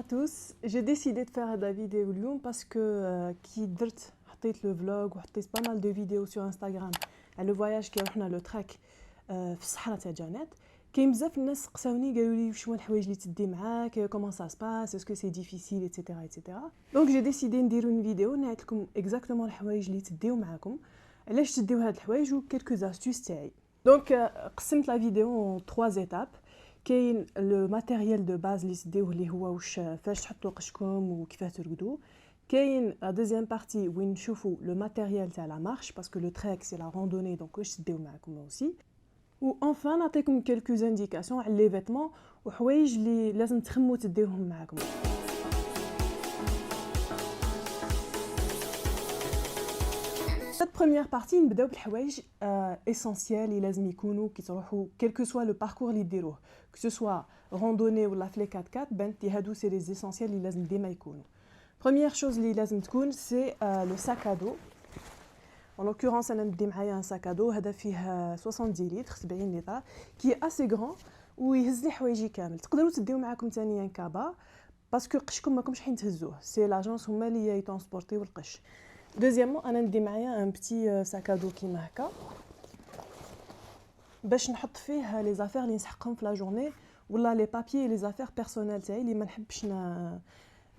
à tous, j'ai décidé de faire la vidéo اليوم parce que كي درت حطيت le vlog وحطيت pas mal de vidéos sur Instagram على le voyage كي رحنا لو تراك في الصحراء تاع جانات. كاين بزاف الناس سقساوني قالوا لي شنو الحوايج اللي تدي معاك comment ça se passe est-ce que c'est difficile etc. donc j'ai décidé نديرو une vidéo نعيط لكم exactement الحوايج اللي تديو معاكم علاش تديو هاد الحوايج و quelques astuces تاعي. donc قسمت la vidéo en 3 étapes. كاين لو ماتيريال دو باز اللي تديوه اللي هو واش فاش تحطوا قشكم وكيفاه ترقدوا. كاين لا دوزيام بارتي وين نشوفوا لو ماتيريال تاع لا مارش باسكو لو تريك سي لا راندوني دونك واش تديو معاكم اوسي. و انفان نعطيكم كلكو انديكاسيون على لي فيتمون وحوايج اللي لازم تخمو تديوهم معاكم. Cette première partie نبداو بالحوايج essentiels اللي لازم يكونوا كي تروحوا quel que soit le parcours اللي ديروه que ce soit randonnée ولا في 4x4 بنتي هادو سي لي essentiels اللي لازم ديما يكونوا. Première chose اللي لازم تكون c'est le sac à dos. En l'occurrence انا ندي معايا un sac à dos هذا فيه 70 لتر 70 لتر qui est assez grand ويهز لي حوايجي كامل. تقدروا تديو معاكم ثانيا كابا باسكو قشكم ماكمش حين تهزوه سي لاجونس هما اللي يترونسبورطيو القش. Deuxièmement, انا ندي معايا un petit sac à dos كيما هكا باش نحط فيه لي زافير اللي نسحقهم في لا جورني ولا لي بابيي لي زافير بيرسونيل تاعي اللي ما نحبش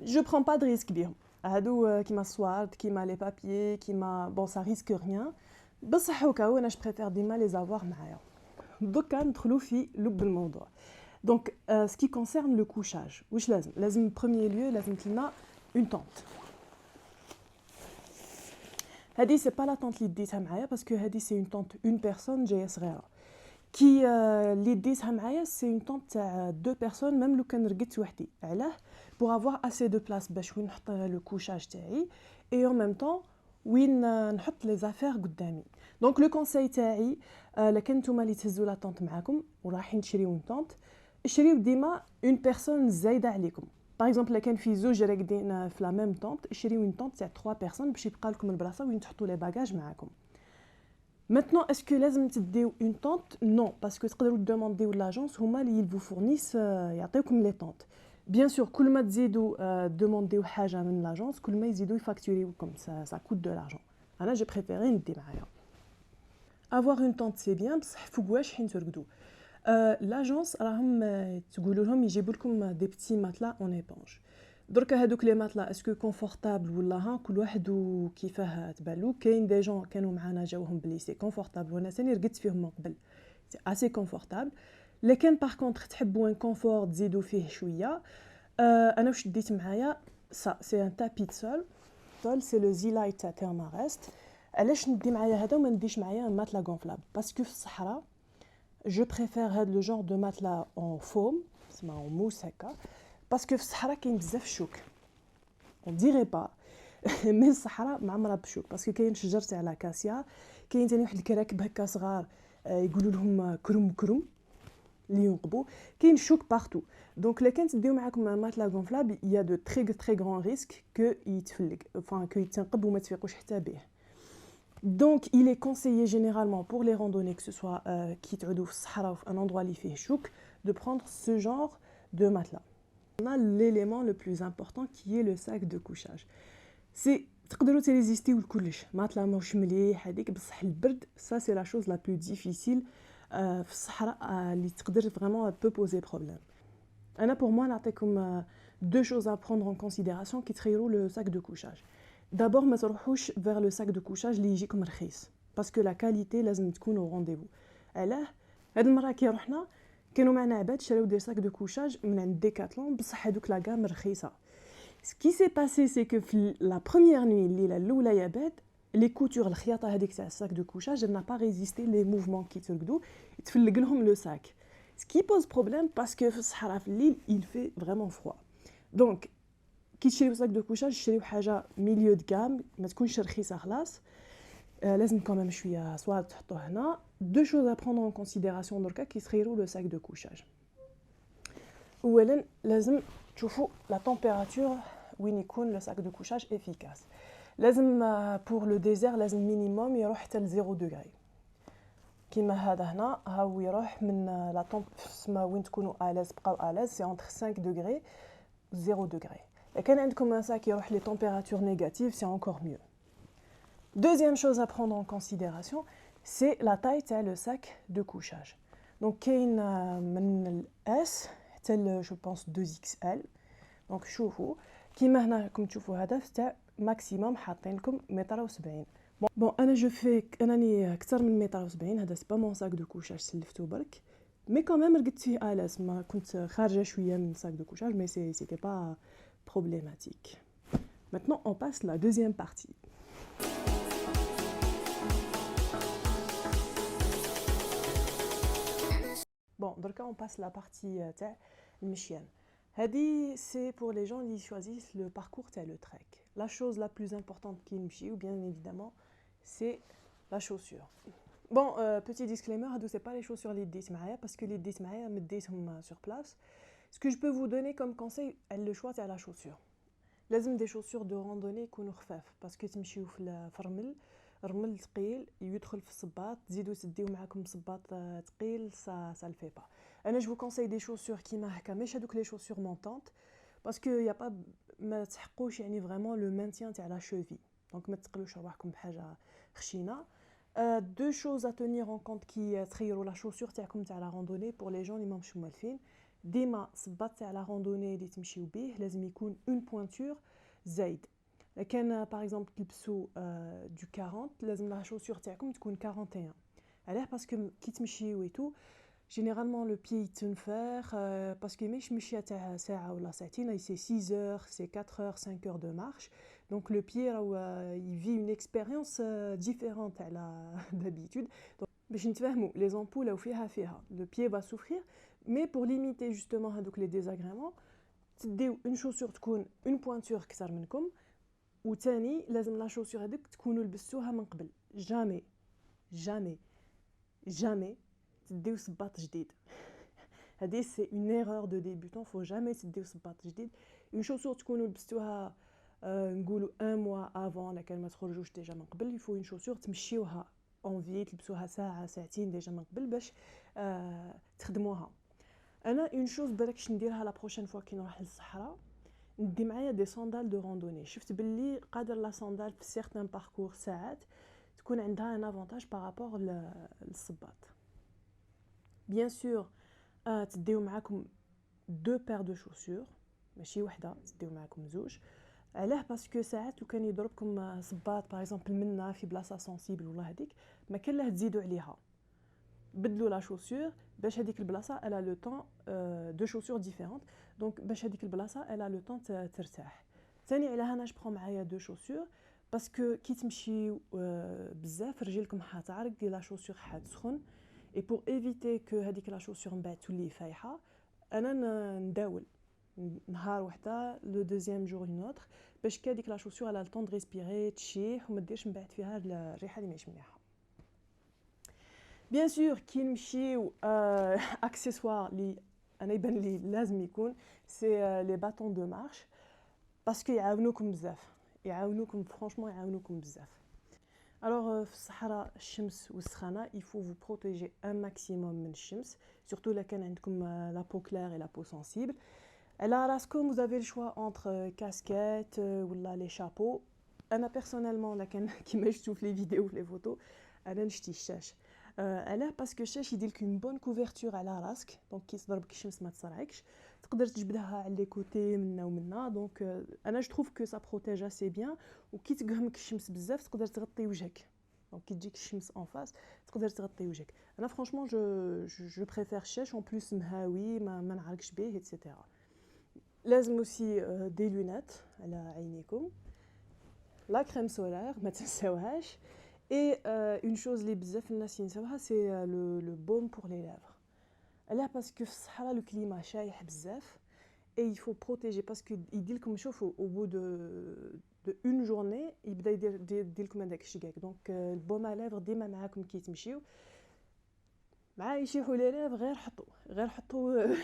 جو برون با دو ريسك بيهم. هادو كيما الصوارد كيما لي بابيي كيما بون سا ريسك ريان بصح هكا انا جو بريفير ديما لي زافوار معايا. دوكا ندخلوا في لب الموضوع. دونك سكي كونسيرن لو كوشاج واش لازم بروميير ليو لازم لنا اون طونط. هادي سي با لا طونط اللي ديتها معايا باسكو هادي سي اون طونط اون بيرسون جايه صغيره كي اللي ديتها معايا سي اون طونط تاع دو بيرسون ميم لو كان رقدت وحدي. علاه بور افوار اسي دو بلاص باش وين نحط لو كوشاج تاعي اي اون ميم طون وين نحط لي زافير قدامي. دونك لو كونساي تاعي لا كان نتوما اللي تهزوا لا طونط معاكم ورايحين تشريو اون طونط اشريو ديما اون بيرسون زايده عليكم. Par exemple, كان في زوج راقدين في لا ميم طونط اشريو اون طونط تاع 3 بيرسون باش يبقى لكم البلاصه وين تحطوا لي باجاج معاكم. Maintenant, est-ce que لازم تديو اون طونط؟ نو باسكو تقدروا دومونديو لاجونس هما اللي يلفو فورنيس يعطيوكم لي طونط. بيان سور كل ما تزيدوا دومونديو حاجه من لاجونس كل ما يزيدوا يفاكتوريوكم سا كوت دو لارجون. انا جي بريفيري ندي معايا avoir une tente c'est bien بصح فوق واش حين ترقدوا. لاجونس راهم تقولوا لهم يجيبوا لكم دي بتي ماتلا اون ايبونج. درك هذوك لي ماتلا اسكو كونفورطابل ولا ها كل واحد وكيفاه تبالو. كاين دي جون كانوا معانا جاوهم بلي سي كونفورطابل وانا ثاني رقدت فيهم من قبل سي اسي كونفورطابل. لكن باغ كونطخ تحبوا ان كونفور تزيدوا فيه شويه انا واش ديت معايا سي ان تابي سول سي لو زيلايت تاع تيرمارست. علاش ندي معايا هذا وما نديش معايا ماتلا غونفلابل باسكو في الصحراء je préfère هاد لو جونر دو ماتلا en foam اسمها en mousse هكا باسكو في الصحراء كاين بزاف شوك on dirait pas مي الصحراء معمره بشوك باسكو كاين شجر تاع لاكاسيا كاين ثاني واحد الكراكب هكا صغار يقولوا لهم كرم اللي ينقبوا كاين شوك بارتو. دونك لا كان تديو معاكم ماتلا غونفلابل يا دو تري غران ريسك كو يتفلق enfin كو يتنقب وما تفيقوش حتى به. Donc, il est conseillé généralement pour les randonnées, que ce soit qui تعودوا في الصحراء ou un endroit اللي فيه شوك, de prendre ce genre de matelas. On a l'élément le plus important qui est le sac de couchage. C'est تقدروا تريزيستيو لكلش ماتلا ماهوش مليح هذيك بصح البرد ça c'est la chose la plus difficile في الصحراء اللي تقدر vraiment peut poser problème. أنا pour moi نعطيكم deux choses à prendre en considération qui تخيروا le sac de couchage. D'abord ما تروحوش vers le sac de couchage اللي يجيكم رخيص باسكو لا كاليتي لازم تكون او رونديفو. علاه هاد المره كي رحنا كانوا معنا عباد شراو دي sac de couchage من عند ديكاتلون بصح هذوك لا غام رخيصه. سكي سي باسي سي كو في لا بروميير نوي الليله الاولى يا باد لي كوتور الخياطه هذيك تاع الساك دو كوشاج n'a pas résisté les mouvements كي ترقدوا يتفلق لهم لو ساك سكي بوز بروبليم باسكو في الصحراء في الليل il fait vraiment froid. دونك كي تشريو ساك دو كوشاج شريو حاجه ميليو دو غام ما تكونش رخيصه خلاص. لازم كمان شويه سوا تحطوه هنا. دو شوز ا بروندر ان كونسيديراسيون دركا كي تخيروا لو ساك دو كوشاج. اولا لازم تشوفوا لا تمبيراتور وين يكون لو ساك دو كوشاج افيكاس. لازم بور لو ديزير لازم مينيموم يروح حتى ل 0 دوغري كيما هذا هنا هاو يروح من لا طومب سما وين تكونوا الاز بقاو الاز سي اونتر 5 دوغري 0 degré. Et quand عندكم un sac qui يروح les températures négatives, c'est encore mieux. Deuxième chose à prendre en considération, c'est la taille تاع le sac de couchage. Donc كاين من S حتى je pense 2XL. Donc شوفوا كيما هنا راكم تشوفوا هذا تاع ماكسيموم حاطين لكم 1.70 m. Bon انا جو في انني اكثر من 1.70 m. هذا سي با مون sac de couchage سلفتو برك. Mais quand même رقدت فيه آلاس ما كنت خارجه شويه من sac de couchage mais c'était pas problématique. Maintenant on passe la deuxième partie. Bon, donc on passe la partie تاع المشيان. هذه c'est pour les gens qui choisissent le parcours تاع le trek. La chose la plus importante qui نمشيو bien évidemment, c'est la chaussure. Bon, petit disclaimer, هادو c'est pas les chaussures اللي ديت معايا parce que les ديت معايا مديتهم sur place. Ce que je peux vous donner comme conseil, le choix تاع la chaussure. لازم des chaussures de randonnée يكونوا خفاف parce que تمشيو في الرمل رمل ثقيل يدخل في الصباط تزيدوا تديو معاكم صباط ثقيل ça le fait pas. انا je vous conseille des chaussures كيما هكا ماشي هذوك les chaussures montantes parce que y a pas ما تحقوش يعني vraiment le maintien تاع la cheville. Donc ما تثقلوش رواحكم بحاجه خشينه. Deux choses à tenir en compte qui تخيروا la chaussure تاعكم تاع la randonnée pour les gens اللي ماهمش موالفين. ديما صباط تاع la randonnée اللي تمشيو به لازم يكون une pointure زايد. كان par exemple تلبسوا du 40 لازم la chaussure تاعكم تكون 41. علاه باسكو كي تمشيو ايتو généralement le pied يتنفر باسكو مش مشيه تاع ساعه ولا ساعتين c'est 6 heures, c'est 4 heures, 5 heures de marche. Donc le pied il vit une expérience différente à la d'habitude. Donc باش نتفاهموا les ampoules او فيها le pied va souffrir mais pour limiter justement هذوك les désagréments تديو une chaussure تكون une pointure كثر منكم وثاني لازم لا شوسور هذيك تكونوا لبستوها من قبل jamais تديو صباط جديد. هذه سي اون ايرور دو ديبوتون فو جامي تديو صباط جديد. اون شوسور تكونوا لبستوها نقولوا ان موا افون لكن ما تخرجوش ديجا من قبل. يفو اون شوسور تمشيوها اون في تلبسوها ساعه ساعتين ديجا من قبل باش تخدموها. انا اون شوز بالكش نديرها لا بروشين فوا كي نروح للصحراء ندي معايا دي ساندال دو راندوني. شفت باللي قادر لا ساندال في سيغتان باركور ساعات تكون عندها ان افونتاج بارابور للصباط. بيان سور تديو معاكم دو بير دو شوسور ماشي وحده تديو معاكم زوج. علاه باسكو ساعات لو كان يضربكم صباط باغ اكزومبل منا في بلاصه سونسيبل ولا هذيك ما كان له تزيدوا عليها. بدلوا لا شوسور باش هذيك البلاصه الا لو طون دو شوسور ديفيرونت. دونك باش هذيك البلاصه الا لو طون ترتاح. ثاني على هنا جو برون معايا دو شوسور باسكو كي تمشيو بزاف رجلكم حتعرق لا شوسور حتسخن. Et pour éviter que هذيك لا شوسور من بعد تولي فايحه انا نداول نهار وحده لو دوزيام جور اون اوتر باش كهذيك لا شوسور على الطون دو ريسبيري تشيح وما ديرش من بعد فيها الريحه اللي ماشي مليحه. بيان سور كي نمشيو اكسسوار لي انا يبان لي لازم يكون سي لي باتون دو مارش باسكو يعاونوكم بزاف فرانشمون يعاونوكم بزاف. Alors في الصحراء الشمس والسخانه il faut vous protéger un maximum من الشمس surtout لا كان عندكم la peau claire et la peau sensible. على راسكم vous avez le choix entre casquette ولا les chapeaux. انا personnellement لا كان كيما شفتوا في لي فيديو في لي فوتو انا نشتي الشاش. علاه باسكو الشاش يدير لك اون بون كوفرتور على راسك دونك كي تضربك الشمس ما تصرعكش تقدر تجبدها على لي كوتي منا ومنا. دونك انا جو تروف كو سا بروتيج اسي بيان. وكي تقهمك الشمس بزاف تقدر تغطي وجهك دونك كي تجيك الشمس اون فاس تقدر تغطي وجهك. انا فرانشمون جو بريفير الشاش اون بلوس مهاوي ما نعرقش به ايتترا. لازم اوسي دي لونات على عينيكم لا كريم سولار ما تنساوهاش. Et une chose les bzaf الناس ينساوها c'est le baume pour les lèvres. علاه باسكو في الصحراء لو كليما شايح بزاف et il faut protéger باسكو يدير لكم شوفوا au bout de une journée يبدا يدير لكم هذاك الشيء كاع. دونك البوم على ليفر ديما معاكم كي تمشيو مع يشيحوا لي ليفر غير حطوا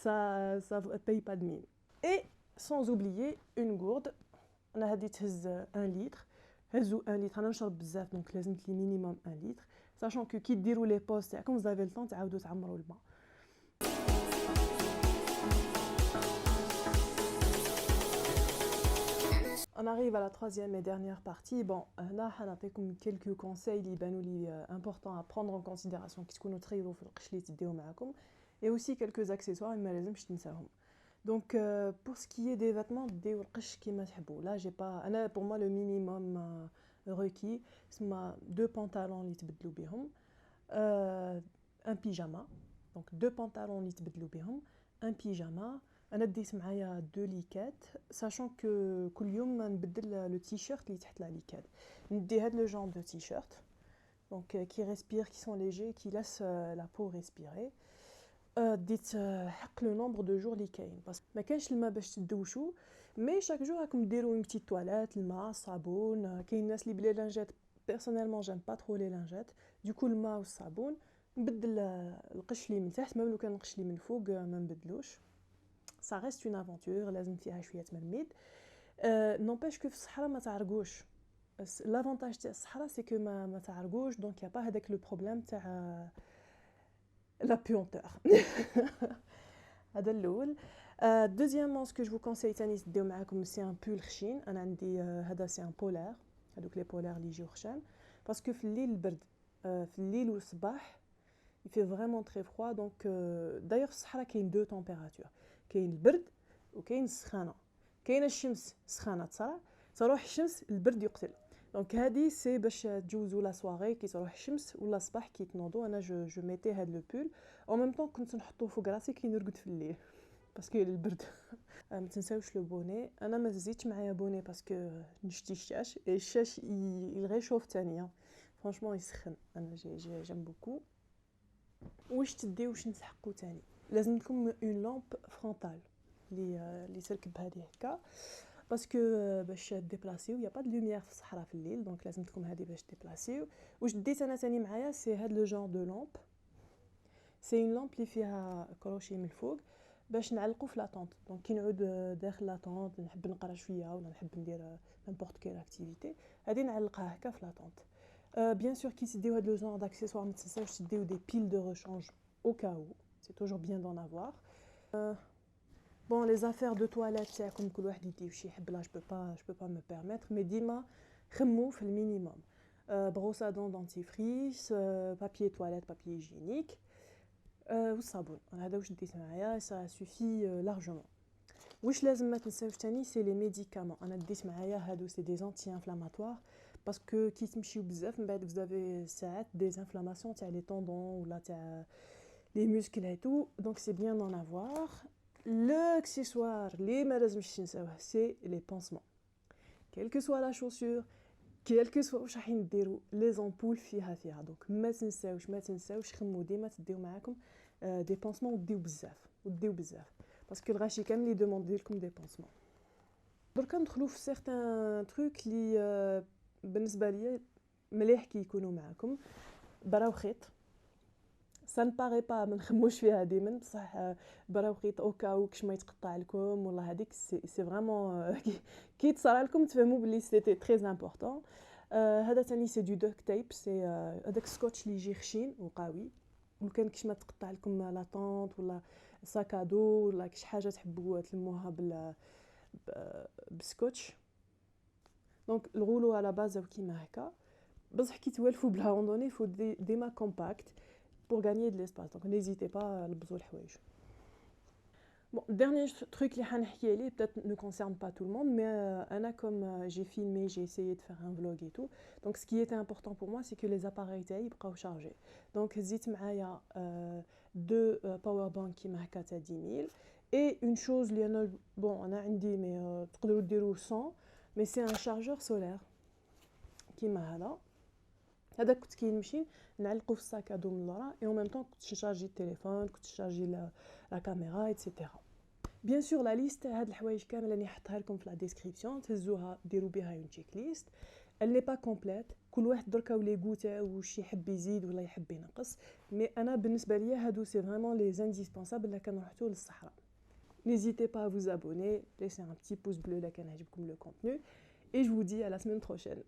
ça paye pas de mine. Et sans oublier une gourde. انا هذه تهز 1 litre هزو 1 لتر. انا نشرب بزاف دونك لازم لي مينيموم 1 لتر ساشون كو كي ديروا لي بوز تاعكم زافي لو طون تعاودوا تعمروا الماء. On arrive à la troisième et dernière partie. Bon, là, on a quelques conseils qui sont importants à prendre en considération qui sont très importants et aussi quelques accessoires donc pour ce qui est des vêtements là j'ai pas pour moi le minimum requis c'est 2 pantalons اللي تبدلوا بهم un pyjama donc 2 pantalons اللي تبدلوا بهم un pyjama انا ديت معايا 2 ليكات sachant que كل يوم نبدل لو تيشيرت اللي تحت لا ليكات ندي هاد لو جون دو تيشيرت donc qui respirent qui sont légers qui laissent la peau respirer ديت حق لو نومبر دو جور اللي كاين باسكو ما كانش الماء باش تدوشو مي شاك جور راكم ديروا اون بتيت تواليت الماء الصابون كاين الناس اللي بلي لانجات بيرسونيلمون جيم با ترو لي لانجات دوكو الماء والصابون نبدل القش لي من تحت ميم لو كان القش لي من فوق ما نبدلوش ça reste une aventure لازم فيها شويه تمرميد نوبيش كو في الصحراء ما تعرقوش لافونتاج تاع الصحراء سي كو ما تعرقوش دونك يا با هذاك لو بروبليم تاع la puanteur. هذا الاول deuxièmement ce que je vous conseille ثاني تديو معاكم c'est un pull خشين انا عندي هذا c'est un polaire هذوك لي بولار اللي يجيو خشان باسكو في الليل البرد في الليل والصباح il fait vraiment très froid donc d'ailleurs في الصحراء كاين دو تمبيراتور كاين البرد وكاين السخانه كاينه الشمس سخانه تروح الشمس البرد يقتل دونك هادي سي باش تجوزوا لا سواري كي تروح الشمس ولا الصباح كي تنوضوا انا جو ميتي هاد لو بول او ميم طون كنت نحطو فوق راسي كي نرقد في الليل باسكو البرد ما تنساوش لو بوني انا ما زيدتش معايا بوني باسكو نشتي الشاش الشاش يغيشوف ثانيه فرانشمون يسخن انا جيم بوكو واش تديو واش نسحقوا ثاني لازم لكم اون لامب فرونتال اللي تركب هذه هكا باسكو باش ديبلاسيو يا با دو لوميير في الصحراء في الليل دونك لازم لكم هذه باش ديبلاسيو واش ديت انا ثاني معايا سي هاد لو جون دو لامب سي اون لامب اللي فيها كروشي من الفوق باش نعلقوا في لاطونط دونك كي نعود داخل لاطونط نحب نقرا شويه ولا نحب ندير نيمبورط كيل اكتيفيتي هذه نعلقها هكا في لاطونط بيان سور كي تديو هاد لو جون داكسيسوار ما تنساوش تديو دي بيل دو ريشانج au cas où c'est toujours bien d'en avoir bon les affaires de toilette تاعكم كل واحد يدير شي يحب لا je peux pas me permettre mais ديما خمو في المينيموم brosse à dents dentifrice papier toilette papier hygiénique والصابون هذا واش ديت معايا ça suffit largement واش لازم ما تنساوش ثاني سي لي ميديكامون انا ديت معايا هادو سي دي انتي انفلاماتوار باسكو كي تمشيو بزاف من بعد vous avez ساعات دي انفلاماسيون تاع لي طوندون ولا تاع les muscles et tout donc c'est bien d'en avoir l'accessoire les malazmش تنساوه c'est les pansements quelle que soit la chaussure quel que soit واش راح نديروا les ampoules فيها donc ما تنساوش خمو ديما تديو معاكم des pansements وديو بزاف باسكو الغاشي كامل يدوموندي لكم des pansements درك ندخلوا في certains trucs اللي بالنسبه ليا مليح كي يكونوا معاكم براو خيط ça ne paraît pas ما نخموش فيها ديما بصح براو خيط اوكاو كش ما يتقطع لكم والله هذيك سي فريمون كي تصرا لكم تفهموا بلي سيتي تري امبورطون هذا ثاني سي دو دوك تيب سي هذاك سكوتش اللي يجي خشين وقوي وكان كش ما تقطع لكم لا طونط ولا ساكادو ولا كش حاجه تحبوا تلموها بالسكوتش دونك الغولو على باز كيما هكا بصح كي توالفوا بلا روندوني فو ديما كومباكت pour gagner de l'espace donc n'hésitez pas à لبسوا الحوايج bon dernier truc اللي حنحكي عليه peut-être ne concerne pas tout le monde mais انا comme j'ai filmé j'ai essayé de faire un vlog et tout donc ce qui était important pour moi c'est que les appareils تاعي يبقاو chargés donc زيت معايا deux power bank كيما هكا تاع 10000 et une chose اللي انا bon انا عندي mais تقدروا ديروا 100 mais c'est un chargeur solaire كيما هذا كنت كي نمشي نعلقو في الساكادو من لورا اي او ميم طون كنت نشارجي التليفون كنت نشارجي لا كاميرا ايتترا بيان سور لا ليست هاد الحوايج كامل راني حطها لكم في لا ديسكريبسيون تهزوها ديروا بها اون تشيك ليست elle n'est pas complète كل واحد دركا ولي غوتا واش يحب يزيد ولا يحب ينقص مي انا بالنسبه ليا هادو سي فريمون لي انديسبونسابل الا كان رحتو للصحراء n'hésitez pas à vous abonner laissez un petit pouce bleu الا كان عجبكم le contenu et je vous dis à la semaine prochaine